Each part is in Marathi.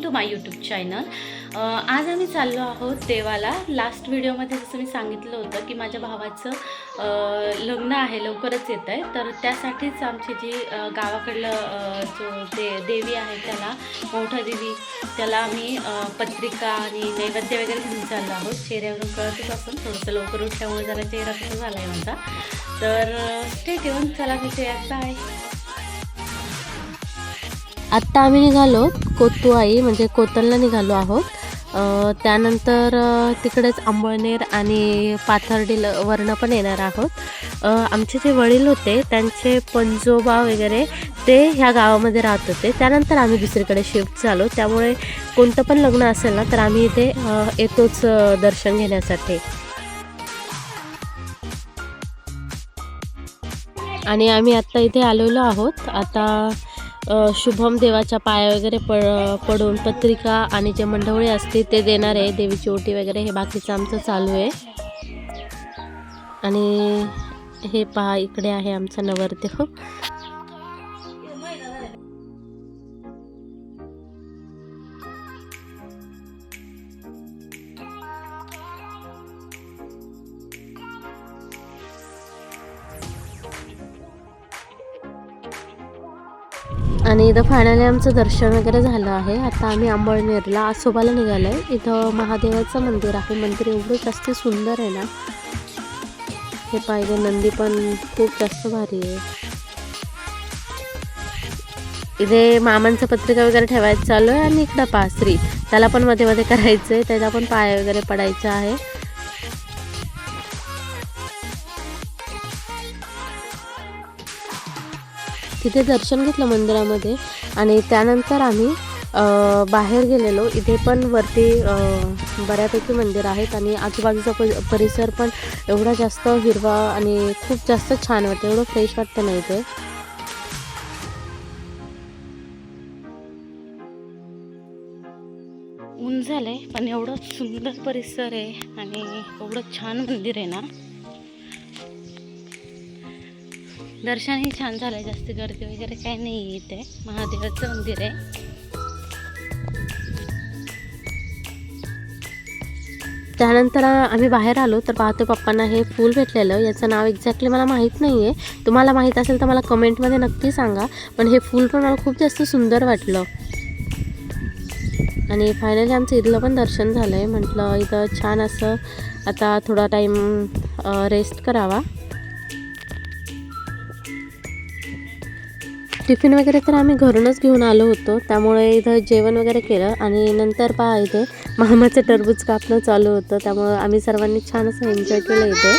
To my YouTube channel. आज आम्ही चाललो आहोत देवाला। लास्ट व्हिडिओमध्ये जसं मी सांगितलं होतं की माझ्या भावाचं लग्न आहे, लवकरच येत आहे, तर त्यासाठीच आमची जी गावाकडलं जो देवी आहे त्याला मोठा देवी, त्याला आम्ही पत्रिका आणि नैवेद्य वगैरे घेऊन चाललो आहोत। चेहऱ्यावरून कळतच असून थोडंसं लवकर उठल्यामुळे जरा चेहरा कसा झाला आहे माझा, तर स्टे ट्यून, चला भेटूया, बाय। आत्ता आम्ही निघालो कोतुआई म्हणजे कोतलला निघालो आहोत। त्यानंतर तिकडेच आंबळनेर आणि पाथर्डी वरनं पण येणार आहोत। आमचे जे वडील होते त्यांचे पंजोबा वगैरे ते ह्या गावामध्ये राहत होते। त्यानंतर आम्ही दुसरीकडे शिफ्ट झालो, त्यामुळे कोणतं पण लग्न असेल ना तर आम्ही इथे येतोच दर्शन घेण्यासाठी। आणि आम्ही आत्ता इथे आलेलो आहोत। आता शुभम देवाच्या पाया वगैरे पडून पत्रिका आणि जे मंडवळे असते ते देणार आहे, देवीची ओटी वगैरे हे बाकीचं आमचं चालू आहे। आणि हे पहा, इकडे आहे आमचा नवरदेव। आणि इथं फायनली आमचं दर्शन वगैरे झालं आहे। आता आम्ही आंबळनेरला आसोबाला निघालो आहे। इथं महादेवाचं मंदिर आहे। मंदिर एवढं जास्त सुंदर आहे ना, हे पाहिजे, नंदी पण खूप जास्त भारी आहे। इथे मामांचं पत्रिका वगैरे ठेवायचं चालू आहे। आणि इकडं पासरी, त्याला पण मध्ये मध्ये करायचं आहे, त्याला पण पाय वगैरे पडायचं आहे। तिथे दर्शन घेतलं मंदिरामध्ये आणि त्यानंतर आम्ही बाहेर गेलेलो। इथे पण वरती बऱ्यापैकी मंदिर आहेत आणि आजूबाजूचा परिसर पण एवढा जास्त हिरवा आणि खूप जास्त छान वाटतं, एवढं फ्रेश वाटतं ना इथे। ऊन झालंय पण एवढं सुंदर परिसर आहे आणि एवढं छान मंदिर आहे ना, दर्शनही छान झालंय, जास्त गर्दी वगैरे काही नाही इथे। महादेवाचं मंदिर आहे। त्यानंतर आम्ही बाहेर आलो तर पाहतो पप्पांना हे फूल भेटलेलं, याचं नाव एक्झॅक्टली मला माहीत नाही आहे, तुम्हाला माहीत असेल तर मला कमेंटमध्ये नक्की सांगा। पण हे फूल पण मला खूप जास्त सुंदर वाटलं। आणि फायनली आमचं इथलं पण दर्शन झालं आहे। म्हटलं इथं छान असं आता थोडा टाईम रेस्ट करावा। टिफिन वगैरे तर आम्ही घरूनच घेऊन आलो होतो, त्यामुळे इथं जेवण वगैरे केलं। आणि नंतर पहा इथे मामाचं टरबूज कापणं चालू होतं, त्यामुळे आम्ही सर्वांनी छान असं एन्जॉय केलं इथे।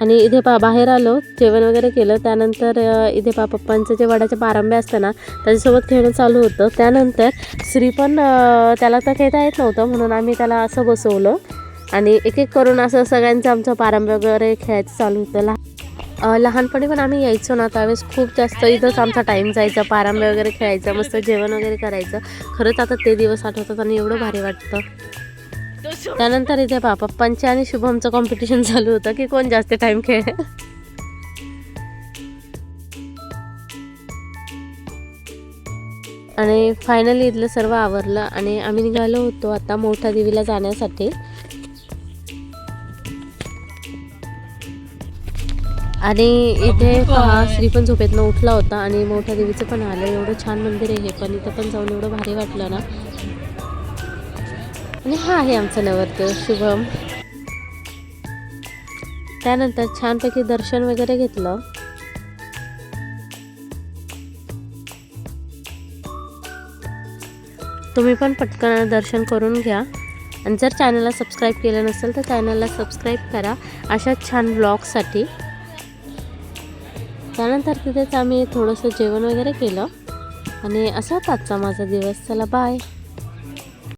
आणि इथे पहा बाहेर आलो, जेवण वगैरे केलं। त्यानंतर इथे पहा पप्पांचं जे वडाच्या पारंब्या असतं ना त्याच्यासोबत खेळणं चालू होतं। त्यानंतर श्री पण त्याला तर खेळता येत नव्हतं, म्हणून आम्ही त्याला असं बसवलं आणि एक एक करून असं सगळ्यांचं आमचं पारंब्या वगैरे खेळायचं चालू होतं। लहानपणी पण आम्ही यायचो ना त्यावेळेस खूप जास्त इथंच आमचा टाईम जायचा, पारंब्या वगैरे खेळायचं, मस्त जेवण वगैरे करायचं। खरंच आता ते दिवस आठवतात आणि एवढं भारी वाटतं। त्यानंतर इथे पप्पांचे आणि शुभमचं कॉम्पिटिशन चालू होतं की कोण जास्त टाईम खेळ। आणि फायनली इथलं सर्व आवरलं आणि आम्ही निघालो होतो आता मोठ्या देवीला जाण्यासाठी। आणि इथे पहा श्री पण झोपेतनं उठला होता आणि मोठ्या देवीचं पण आलं। एवढं छान मंदिर आहे हे पण, इथं पण जाऊन एवढं भारी वाटलं ना। आणि हा आहे आमचा नवरदेव शुभम। त्यानंतर छानपैकी दर्शन वगैरे घेतलं। तुम्ही पण पटकन दर्शन करून घ्या आणि जर चॅनलला सबस्क्राईब केलं नसेल तर चॅनलला सबस्क्राईब करा अशाच छान ब्लॉगसाठी। त्यानंतर तिथेच आम्ही थोडंसं जेवण वगैरे केलं आणि असा आजचा माझा दिवस। चला बाय।